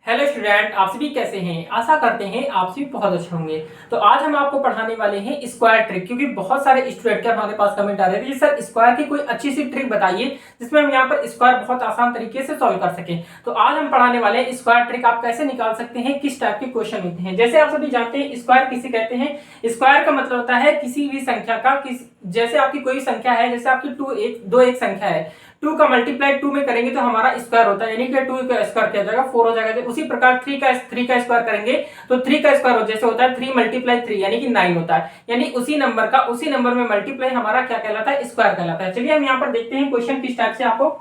Hello student, आप सभी कैसे हैं। आशा करते हैं आप सभी बहुत अच्छे होंगे। तो आज हम आपको पढ़ाने वाले हैं स्क्वायर ट्रिक, क्योंकि बहुत सारे स्टूडेंट के हमारे पास कमेंट आ रहे थे सर स्क्वायर की कोई अच्छी सी ट्रिक बताइए जिसमें हम यहाँ पर स्क्वायर बहुत आसान तरीके से सॉल्व कर सकें। तो आज हम पढ़ाने वाले हैं स्क्वायर ट्रिक आप कैसे निकाल सकते हैं, किस टाइप के क्वेश्चन होते हैं। जैसे आप सभी जानते हैं स्क्वायर किसे कहते हैं। स्क्वायर का मतलब होता है किसी भी संख्या का जैसे आपकी कोई संख्या है, जैसे आपकी दो एक संख्या है, 2 का मल्टीप्लाई 2 में करेंगे तो हमारा स्क्वायर होता है, यानी कि 2 का स्क्वायर क्या हो जाएगा 4 हो जाएगा। उसी प्रकार 3 का स्क्वायर करेंगे तो 3 का स्क्वायर जैसे होता है 3 मल्टीप्लाई 3 यानी कि 9 होता है। यानी उसी नंबर में मल्टीप्लाई हमारा क्या कहलाता है, स्क्वायर कहलाता है। चलिए हम यहाँ पर देखते हैं क्वेश्चन किस टाइप से आपको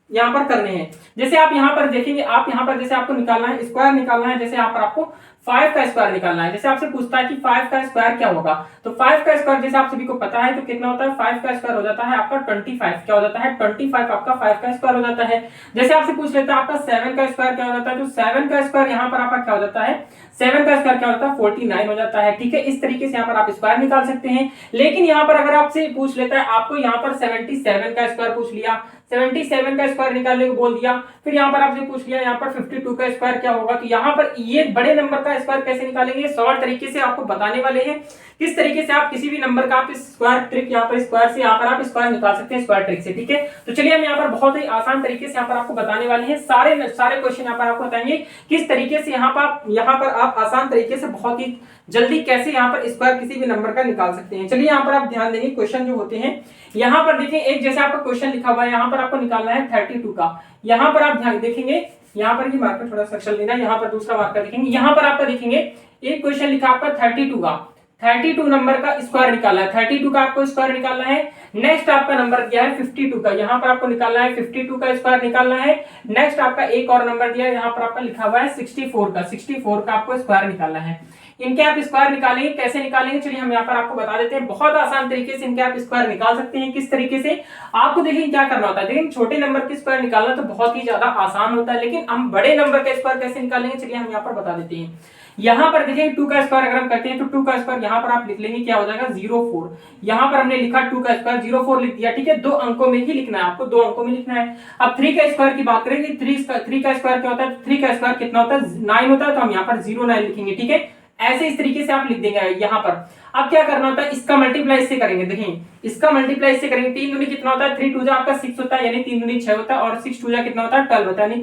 यहाँ पर करने हैं। जैसे आप यहाँ पर देखेंगे, आप यहाँ पर जैसे आपको निकालना है स्क्वायर निकालना है, जैसे यहाँ पर आपको 5 का स्क्वायर निकालना है। जैसे आपसे पूछता है कि 5 का स्क्वायर क्या होगा, तो 5 का स्क्वायर जैसे आप सभी को पता है तो कितना होता है, 5 का स्क्वायर हो जाता है आपका 25। क्या हो जाता है 25, आपका 5 का स्क्वायर हो जाता है। जैसे आपसे पूछ लेता है आपका 7 का स्क्वायर क्या हो जाता है, तो 7 का स्क्वायर यहाँ पर आपका क्या हो जाता है, 7 का स्क्वायर क्या होता है 49 हो जाता है। ठीक है, इस तरीके से यहाँ पर आप स्क्वायर निकाल सकते हैं। लेकिन यहाँ पर अगर आपसे पूछ लेता है, आपको यहाँ पर 77 का स्क्वायर पूछ लिया, 77 का स्क्वायर निकालने को बोल दिया, फिर यहाँ पर आपसे पूछ लिया यहाँ पर 52 का स्क्वायर क्या होगा, तो यहाँ पर ये बड़े नंबर का स्क्वायर कैसे निकालेंगे, शॉर्ट तरीके से आपको बताने वाले हैं किस तरीके से आप किसी भी नंबर का आप स्क्वायर ट्रिक यहाँ पर स्क्वायर से यहाँ पर आप स्क्वायर निकाल सकते हैं स्क्वायर ट्रिक से। ठीक है, तो चलिए हम यहाँ पर बहुत ही आसान तरीके से यहाँ पर आपको बताने वाले हैं। सारे क्वेश्चन यहाँ पर आपको बताएंगे किस तरीके से यहाँ पर आप आसान तरीके से बहुत ही जल्दी कैसे यहाँ पर स्क्वायर किसी भी नंबर का निकाल सकते हैं। चलिए यहाँ पर आप ध्यान देंगे क्वेश्चन जो होते हैं, यहाँ पर देखिए एक जैसे आपका क्वेश्चन लिखा हुआ है, यहाँ पर आपको निकालना है 32 का। यहाँ पर आप ध्यान देखेंगे, यहाँ पर ही मार्कर थोड़ा सा चल देना, यहाँ पर दूसरा मार्कर देखेंगे, यहाँ पर आपका देखेंगे एक क्वेश्चन लिखा आपका 32 का, 32 नंबर का स्क्वायर निकालना है, 32 का आपको स्क्वायर निकालना है। नेक्स्ट आपका नंबर दिया है 52 का, यहाँ पर आपको निकालना है 52 का स्क्वायर निकालना है। नेक्स्ट आपका एक और नंबर दिया है, यहाँ पर आपका लिखा हुआ है 64 का, 64 का आपको स्क्वायर निकालना है। इनके आप स्क्वायर निकालेंगे, कैसे निकालेंगे चलिए हम यहाँ पर आपको बता देते हैं। बहुत आसान तरीके से इनके आप स्क्वायर निकाल सकते हैं। किस तरीके से आपको देखिए क्या करना होता है, देखिए छोटे नंबर के स्क्वायर निकालना तो बहुत ही ज्यादा आसान होता है, लेकिन हम बड़े नंबर का स्क्वायर कैसे निकालेंगे चलिए हम यहाँ पर बता देते हैं। यहाँ पर देखिए 2 का स्क्वायर अगर हम करते हैं तो 2 का स्क्वायर यहाँ पर आप लिख लेंगे क्या हो जाएगा 04। यहाँ पर हमने लिखा 2 का स्क्वायर 04 लिख दिया। ठीक है, 2 अंकों में ही लिखना है, आपको 2 अंकों में लिखना है। अब 3 का स्क्वायर की बात करेंगे, 3 का स्क्वायर क्या होता है, 3 का स्क्वायर कितना होता है 9 होता है, तो हम यहाँ पर 09 लिखेंगे। ठीक है, ऐसे इस तरीके से आप लिख देंगे यहाँ पर। अब क्या करना होता है, इसका मल्टीप्लाई इससे करेंगे, देखिए इसका मल्टीप्लाई इससे करेंगे, 3 दूनी कितना होता है 3 टू जा आपका 6 होता है, यानी 3 दूनी 6 होता है, और 6 टू जा कितना होता है 12 होता है, यानी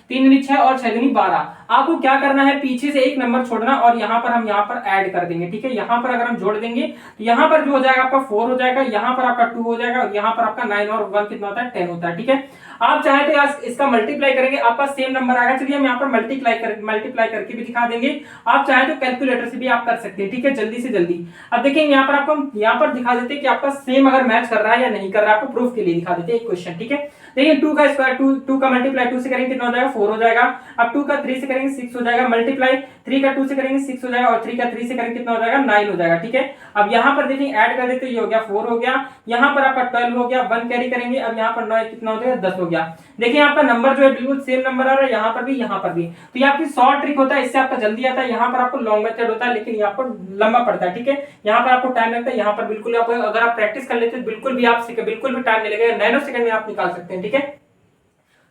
3 दूनी 6 और 6 दूनी 12। आपको क्या करना है, पीछे से एक नंबर छोड़ना और यहाँ पर हम यहाँ पर ऐड कर देंगे। ठीक है, यहाँ पर अगर हम जोड़ देंगे तो यहाँ पर जो हो जाएगा आपका 4 हो जाएगा, यहाँ पर आपका 2 हो जाएगा, और यहाँ पर आपका 9 और 1 कितना होता है 10 होता है। ठीक है, आप चाहे तो इसका मल्टीप्लाई करेंगे, आपका सेम नंबर आएगा। चलिए हम यहाँ पर मल्टीप्लाई करके भी दिखा देंगे, आप चाहे तो कैलकुलेटर से भी आप कर सकते हैं। ठीक है, जल्दी से जल्दी अब देखेंगे यहाँ पर आपको यहाँ पर दिखा देते हैं कि आपका सेम अगर मैच कर रहा है या नहीं कर रहा है, आपको प्रूफ के लिए दिखा देते हैं एक क्वेश्चन। ठीक है, देखिए 2 का स्क्वायर 2 का मल्टीप्लाई 2 से करेंगे कितना हो जाएगा 4 हो जाएगा। अब 2 का 3 से करेंगे 6 हो जाएगा, मल्टीप्लाई 3 का 2 से करेंगे 6 हो जाएगा, और 3 का 3 से करेंगे कितना हो जाएगा 9 हो जाएगा। ठीक है, अब यहाँ पर देखिए ऐड कर देते, ये हो गया 4 हो गया, यहाँ पर आपका 12 हो गया, 1 कैरी करेंगे, अब यहाँ पर 9 कितना हो जाएगा 10 हो गया। देखिए आपका नंबर जो है बिल्कुल सेम नंबर आ रहा है, यहाँ पर भी यहाँ पर भी। तो ये आपकी शॉर्ट ट्रिक होता है, इससे आपका जल्दी आता है। यहाँ पर आपको लॉन्ग मेथड होता है, लेकिन ये आपको लंबा पड़ता है। ठीक है, यहाँ पर आपको टाइम लगता है, यहाँ पर बिल्कुल आप अगर आप प्रैक्टिस कर लेते हैं बिल्कुल भी टाइम नहीं लगेगा, नैनो सेकंड में आप निकाल सकते हैं। ठीक है,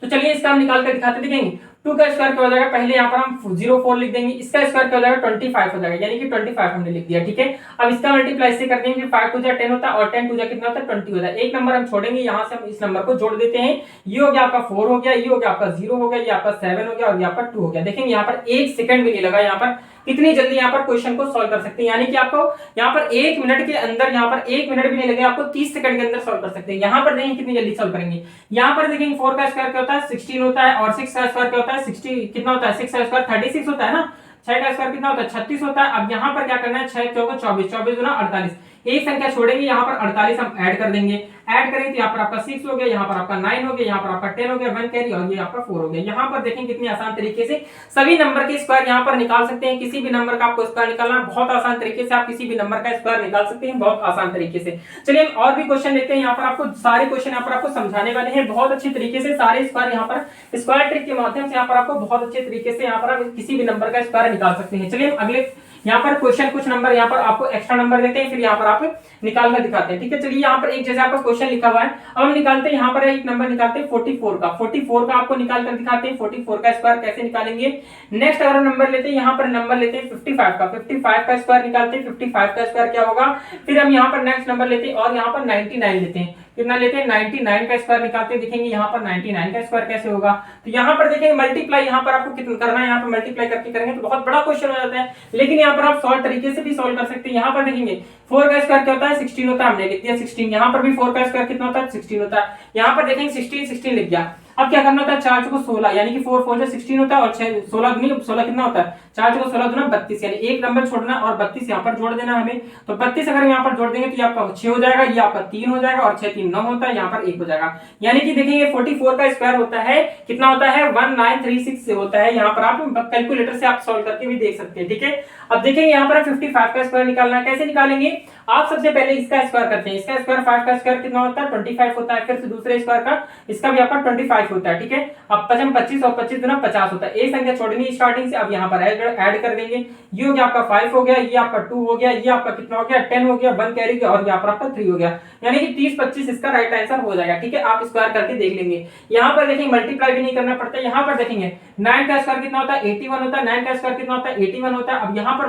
तो चलिए इसका हम निकाल कर दिखाते देखेंगे। 2 का स्क्वायर क्या हो जाएगा, पहले यहाँ पर हम 04 लिख देंगे, इसका स्क्वायर क्या हो जाएगा 25 हो जाएगा, यानी कि 25 हमने लिख दिया। ठीक है, अब इसका मल्टीप्लाई से कर देंगे, 5 टू जा 10 होता है, और 10 टू जा कितना होता है 20 होता है। एक नंबर हम छोड़ेंगे, यहाँ से हम इस नंबर को जोड़ देते हैं। ये हो गया आपका 4 हो गया, ये हो गया आपका 0 हो गया, ये आपका 7 हो गया, और ये आपका 2 हो गया। देखेंगे यहाँ पर 1 सेकंड भी नहीं लगा, यहाँ पर कितनी जल्दी यहाँ पर क्वेश्चन को सॉल्व कर सकते हैं, यानी कि आपको यहाँ पर 1 मिनट के अंदर, यहाँ पर 1 मिनट भी नहीं लगेगा, आपको 30 सेकंड के अंदर सॉल्व कर सकते हैं। यहाँ पर देखेंगे कितनी जल्दी सॉल्व करेंगे। यहाँ पर देखेंगे 4 का स्क्वायर क्या होता है 16 होता है, और 6 का स्क्वायर क्या होता है 60 कितना होता है 6 का स्क्वायर 36 होता है ना, 6 का स्क्वायर कितना होता है 36 होता है। अब यहाँ पर क्या करना है 6 चौको 24, 24 गुना 48, एक संख्या छोड़ेंगे, यहाँ पर 48 हम ऐड कर देंगे, ऐड करेंगे तो यहाँ पर आपका 6 हो गया, यहाँ पर आपका 9 हो गया, यहाँ पर आपका 10 हो गया, 1 कैरी, और ये आपका 4 हो गया। यहाँ पर देखें कितनी आसान तरीके से सभी नंबर के स्क्वायर यहाँ पर निकाल सकते हैं। किसी भी नंबर का आपको स्क्वायर निकालना है, बहुत आसान तरीके से आप किसी भी नंबर का स्क्वायर निकाल सकते हैं, बहुत आसान तरीके से। चलिए हम और भी क्वेश्चन लेते हैं। यहाँ पर आपको सारे क्वेश्चन यहाँ पर आपको समझाने वाले हैं बहुत अच्छी तरीके से, सारे स्क्वायर यहाँ पर स्क्वायर ट्रिक के माध्यम से यहाँ पर आपको बहुत अच्छे तरीके से यहाँ पर आप किसी भी नंबर का स्क्वायर निकाल सकते हैं। चलिए हम अगले यहाँ पर क्वेश्चन कुछ नंबर यहाँ पर आपको एक्स्ट्रा नंबर देते हैं, फिर यहाँ पर आप निकाल कर दिखाते हैं। ठीक है, चलिए यहाँ पर एक जैसे आपका क्वेश्चन लिखा हुआ है, अब हम निकालते हैं यहाँ पर एक नंबर निकालते हैं 44 का। 44 का आपको निकाल कर दिखाते हैं। 44 का स्क्वायर कैसे निकालेंगे। नेक्स्ट अगर नंबर लेते हैं, यहाँ पर नंबर लेते हैं 55 का। 55 का स्क्वायर निकालते हैं। 55 का स्क्वायर क्या होगा। फिर हम यहाँ पर नेक्स्ट नंबर लेते हैं और यहाँ पर 99 लेते हैं। कितना लेते हैं 99 का स्क्वायर निकालते हैं। देखेंगे यहाँ पर 99 का स्क्वायर कैसे होगा। तो यहाँ पर देखेंगे मल्टीप्लाई यहाँ पर आपको कितना करना है, यहाँ पर मल्टीप्लाई करके करेंगे तो बहुत बड़ा क्वेश्चन हो जाता है, लेकिन यहाँ पर आप शॉर्ट तरीके से भी सॉल्व कर सकते हैं। यहाँ पर देखेंगे 4 का स्क्वायर क्या होता है 16 होता है, हमने लिख दिया 16। यहाँ पर भी 4 का स्क्वायर कितना होता है 16 होता है। यहाँ पर देखेंगे 16 लिख दिया। अब क्या करना होता है 4 को 16 यानी कि 4 4 से 16 होता है और 6 16 दूनी 16 कितना होता है 4 को 16 दूना 32 यानी एक नंबर छोड़ना और 32 यहाँ पर जोड़ देना हमें। तो 32 अगर यहाँ पर जोड़ देंगे तो ये आपका 6 हो जाएगा, ये आपका 3 हो जाएगा और 6 3 9 होता है, यहाँ पर 1 हो जाएगा। यानी कि देखेंगे 44 का स्क्वायर होता है कितना होता है 1936 से होता है। यहाँ पर आप कैलकुलेटर से आप सॉल्व करके भी देख सकते हैं। ठीक है, अब देखेंगे यहाँ पर 55 का स्क्वायर निकालना है, कैसे निकालेंगे। आप सबसे पहले इसका स्क्वायर करते हैं। इसका स्क्वायर 5 का स्क्वायर कितना होता है 25 होता है। फिर से दूसरे स्क्वायर का इसका भी आपका 25 होता है। ठीक है, अब 25 और 25 गुना 50 होता है। एक संख्या छोड़नी स्टार्टिंग से, अब यहाँ पर ऐड कर देंगे। ये हो गया आपका 5 हो गया, ये आपका 2 हो गया, ये आपका कितना हो गया 10 हो गया, 1 कैरी और यहाँ पर आपका 3 हो गया, यानी कि 30 25 इसका राइट आंसर हो जाएगा। ठीक है, आप स्क्वायर करके देख लेंगे। यहाँ पर देखेंगे मल्टीप्लाई भी नहीं करना पड़ता। यहाँ पर देखेंगे 9 का स्क्वायर कितना होता है 81 होता है। 9 का स्क्वायर कितना होता है 81 होता है। अब यहाँ पर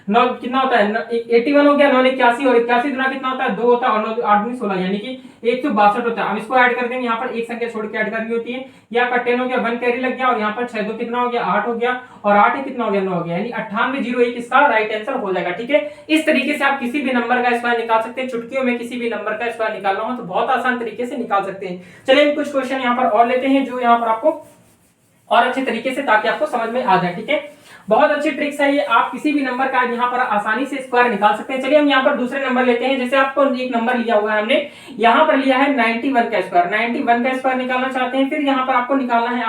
नौ कितना होता है 81 हो गया, 9 81 और 81 गुना कितना होता है 2 होता है और 9 8 16 यानी कि 162 होता है। अब इसको ऐड कर देंगे, यहाँ पर एक संख्या छोड़ के ऐड करनी होती है। ये आपका 10 हो गया, 1 कैरी लग गया और यहाँ पर 6 2 कितना हो गया 8 हो गया और 8 कितना हो गया 9 हो गया, यानी 9801 इसका राइट आंसर हो जाएगा। ठीक है, इस तरीके से आप किसी भी नंबर का स्क्वायर निकाल सकते हैं। चुटकियों में किसी भी नंबर का स्क्वायर निकालना हो तो बहुत आसान तरीके से निकाल सकते हैं। चलिए कुछ क्वेश्चन यहाँ पर और लेते हैं जो यहाँ पर आपको और अच्छे तरीके से, ताकि आपको समझ में आ जाए। ठीक है, बहुत अच्छी ट्रिक्स है ये, आप किसी भी नंबर का यहाँ पर आसानी से स्क्वायर निकाल सकते हैं। चलिए हम यहाँ पर दूसरे नंबर लेते हैं। जैसे आपको एक नंबर लिया हुआ है हमने, यहाँ पर लिया है 91 का स्क्वायर। 91 का स्क्वायर निकालना चाहते हैं। फिर यहाँ पर आपको निकालना है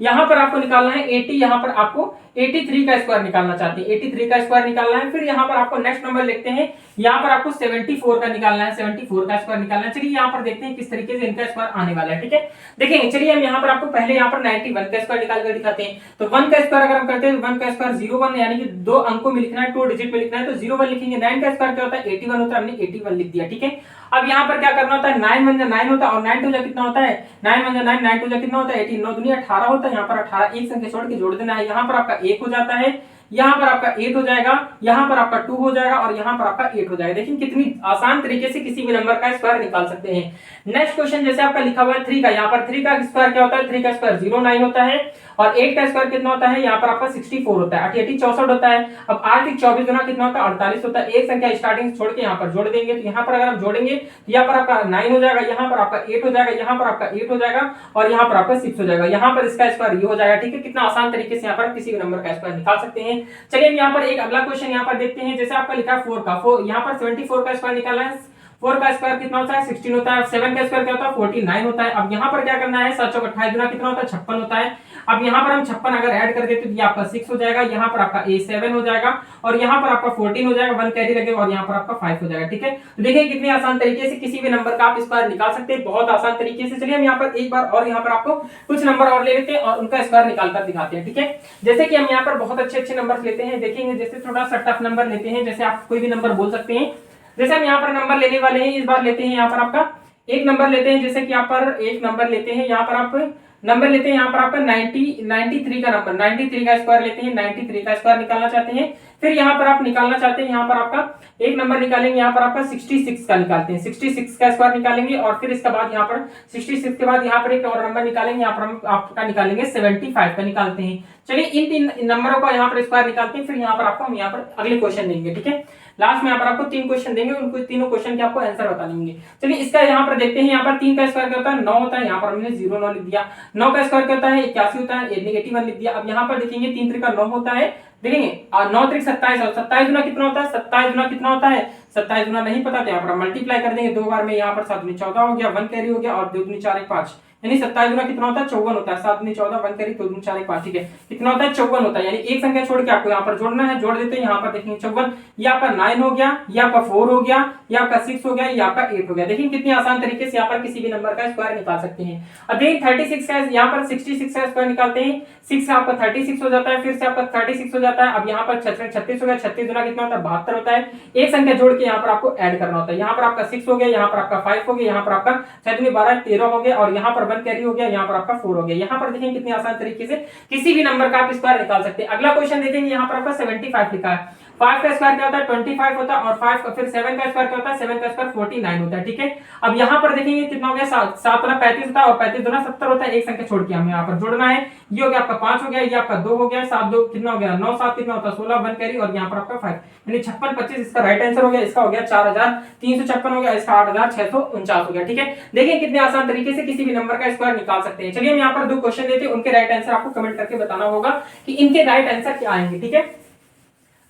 यहाँ पर आपको निकालना है 80, यहाँ पर आपको 83 का स्क्वायर निकालना चाहते हैं। 83 का स्क्वायर निकालना है। फिर यहाँ पर आपको नेक्स्ट नंबर लिखते हैं, यहाँ पर आपको 74 का निकालना है। 74 का स्क्वायर निकालना है। चलिए यहाँ पर देखते हैं किस तरीके से इनका स्क्वायर आने वाला है। ठीक है, देखेंगे चलिए हम यहाँ पर आपको पहले यहाँ पर 91 का स्क्वायर निकाल कर दिखाते हैं। तो 1 का स्क्वायर अगर हम करते हैं 1 का स्क्वायर 01 यानी कि 2 अंकों में लिखना है, 2 डिजिट में लिखना है, तो 01 लिखेंगे। 9 का स्क्वायर क्या होता है 81 होता है, हमने 81 लिख दिया। ठीक है, अब यहाँ पर क्या करना होता है 9 1 9 होता है और 9 2 कितना होता है 9 1 9 9 2 कितना होता है 18, 9 दूनी 18 होता है। यहाँ पर 18 एक संख्या छोड़ के जोड़ देना है। यहाँ पर आपका 1 हो जाता है, यहाँ पर आपका 8 हो जाएगा, यहाँ पर आपका 2 हो जाएगा और यहाँ पर आपका 8 हो जाएगा। देखिए कितनी आसान तरीके से किसी भी नंबर का स्क्वायर निकाल सकते हैं। नेक्स्ट क्वेश्चन जैसे आपका लिखा हुआ है 3 का, यहाँ पर 3 का स्क्वायर क्या होता है 3 का स्क्वायर 09 होता है और 8 का स्क्वायर कितना होता है यहाँ पर आपका 64 होता है। 88 64 होता है। अब 8 24 गुना कितना होता है 48 होता है। एक संख्या स्टार्टिंग छोड़ के यहाँ पर जोड़ देंगे, तो यहाँ पर अगर हम जोड़ेंगे तो यहाँ पर आपका 9 हो जाएगा, यहाँ पर आपका 8 हो जाएगा, यहाँ पर आपका 8 हो जाएगा और यहाँ पर आपका 6 हो जाएगा। यहाँ पर इसका स्क्वायर ये हो जाएगा। ठीक है, कितना आसान तरीके से यहाँ पर किसी भी नंबर का स्क्वायर निकाल सकते हैं। चलिए हम यहाँ पर एक अगला क्वेश्चन यहाँ पर देखते हैं। जैसे आपका लिखा है 4 का, यहाँ पर 74 का स्क्वायर निकालना है। 4 का स्क्वायर कितना होता है 16 होता है। 7 का स्क्वायर क्या होता है 49 होता है। अब यहाँ पर क्या करना है 7 चौक 28 गुना कितना होता है 56 होता है। अब यहाँ पर हम 56 अगर ऐड कर देते तो ये आपका 6 हो जाएगा, यहाँ पर आपका 7 हो जाएगा और यहाँ पर आपका 14 हो जाएगा, 1 कैरी लगेगा और यहाँ पर आपका 5 हो जाएगा। ठीक है, तो देखिए कितनी आसान तरीके से किसी भी नंबर का आप स्क्वायर निकाल सकते हैं, बहुत आसान तरीके से। चलिए हम यहाँ पर एक बार और यहाँ पर आपको कुछ नंबर और ले लेते हैं और उनका स्क्वायर निकाल कर दिखाते हैं। ठीक है, जैसे कि हम यहाँ पर बहुत अच्छे नंबर लेते हैं, देखेंगे जैसे थोड़ा सा टफ नंबर लेते हैं। जैसे आप कोई भी नंबर बोल सकते हैं। जैसे हम यहाँ पर नंबर लेने वाले हैं, इस बार लेते हैं यहाँ पर आपका एक नंबर लेते हैं। जैसे कि यहाँ पर एक नंबर लेते हैं, यहाँ पर आप नंबर लेते हैं यहाँ पर आपका 93 का नंबर, 93 का स्क्वायर लेते हैं। 93 का स्क्वायर निकालना चाहते हैं। फिर यहाँ पर आप निकालना चाहते हैं, यहाँ पर आपका एक नंबर निकालेंगे, यहाँ पर आपका 66 का निकालते हैं। 66 का स्क्वायर निकालेंगे और फिर इसके बाद यहाँ पर 66 के बाद यहाँ पर एक और नंबर निकालेंगे, यहाँ पर हम आपका निकालेंगे 75 का निकालते हैं। चलिए इन तीन नंबरों का यहाँ पर स्क्वायर निकालते हैं, फिर यहाँ पर आपको हम यहाँ पर अगले क्वेश्चन देंगे। ठीक है, लास्ट में यहाँ पर आपको 3 क्वेश्चन देंगे, उनको तीनों क्वेश्चन के आपको आंसर बता देंगे। चलिए इसका यहाँ पर देखते हैं। यहाँ पर 3 का स्क्वायर क्या होता है 9 होता है, यहाँ पर हमने 09 लिख दिया। 9 का स्क्वायर क्या होता है 81 होता है, 81 लिख दिया। अब यहाँ पर देखेंगे 3 3 का 9 होता है, देखेंगे 9 3 27 और 27 गुना कितना होता है 27 गुना कितना होता है 27 गुना नहीं पता तो यहाँ पर मल्टीप्लाई कर देंगे 2 बार में। यहाँ पर 7 14 हो गया, 1 कैरी हो गया और 2 4 5 यानी 27 गुना कितना होता है 54 होता है। 7 दूनी 14 1 करी 2 दूनी 4 1 5, ठीक है, कितना होता है 54 होता है। यानी एक संख्या छोड़ के आपको यहाँ पर जोड़ना है, जोड़ देते हैं यहाँ पर देखेंगे 54, ये आपका 9 हो गया, ये आपका 4 हो गया, ये आपका 6 हो गया, ये आपका 8 हो गया। देखिए कितनी आसान तरीके से यहाँ पर किसी भी नंबर का स्क्वायर निकाल सकते हैं। अब देखिए 36 का यहाँ पर 66 का स्क्वायर निकालते हैं, 6 आपका 36 हो जाता है, फिर से आपका 36 हो जाता है। अब यहाँ पर 36 हो गया, 36 गुना कितना होता है 72 होता है। एक संख्या जोड़ के यहाँ पर आपको ऐड करना होता है, यहाँ पर आपका 6 हो गया, यहाँ पर आपका 5 हो गया, यहाँ पर आपका 6 दूनी 12 13 हो गया, और यहाँ पर 1 कैरी हो गया, यहाँ पर आपका 4 हो गया। यहाँ पर देखें कितनी आसान तरीके से किसी भी नंबर का आप स्क्वायर निकाल सकते हैं। अगला क्वेश्चन देखेंगे, यहाँ पर आपका 75 लिखा है, 5 का स्क्वायर क्या होता है 25 होता है, और 5 का फिर 7 का स्क्वायर क्या होता है 7 का स्क्वायर 49 होता है, ठीक है। अब यहाँ पर देखेंगे कितना हो गया 7 गुना 35 होता है, और 35 गुना 70 होता है। एक संख्या छोड़ के हमें यहाँ पर जोड़ना है, ये हो गया आपका 5 हो गया, ये आपका 2 हो गया, 7 2 कितना हो गया 9 7 कितना होता है 16 1 कैरी, और यहाँ पर आपका 5 यानी 56 25 इसका राइट आंसर हो गया। इसका हो गया 4356 हो गया, इसका 8649 हो गया, ठीक है। देखिए कितने आसान तरीके से किसी भी नंबर का स्क्वायर निकाल सकते हैं। चलिए हम यहाँ पर दो क्वेश्चन देते हैं, उनके राइट आंसर आपको कमेंट करके बताना होगा कि इनके राइट आंसर क्या आएंगे, ठीक है।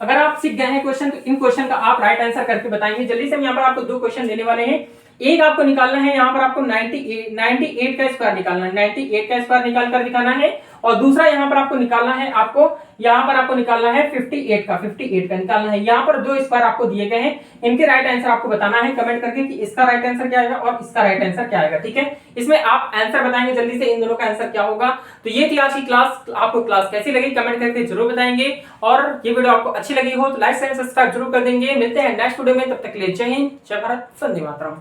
अगर आप सीख गए हैं क्वेश्चन तो इन क्वेश्चन का आप राइट आंसर करके बताएंगे। जल्दी से हम यहाँ पर आपको दो क्वेश्चन देने वाले हैं। एक आपको निकालना है, यहाँ पर आपको 98 का स्क्वायर निकालना है, 98 का स्क्वायर निकाल कर दिखाना है, और दूसरा यहाँ पर आपको निकालना है, यहाँ पर आपको निकालना है 58 का निकालना है। यहाँ पर दो स्क्वायर आपको दिए गए हैं, इनके राइट आंसर आपको बताना है कमेंट करके कि इसका राइट आंसर क्या आएगा और इसका राइट आंसर क्या आएगा, ठीक है। इसमें आप आंसर बताएंगे जल्दी से इन दोनों का आंसर क्या होगा। तो ये थी आज की क्लास। आपको क्लास कैसी लगी कमेंट करके जरूर बताएंगे, और ये वीडियो आपको अच्छी लगी हो तो लाइक एंड सब्सक्राइब जरूर कर देंगे। मिलते हैं नेक्स्ट वीडियो में, तब तक के लिए जय हिंद, जय भारत, वंदे मातरम।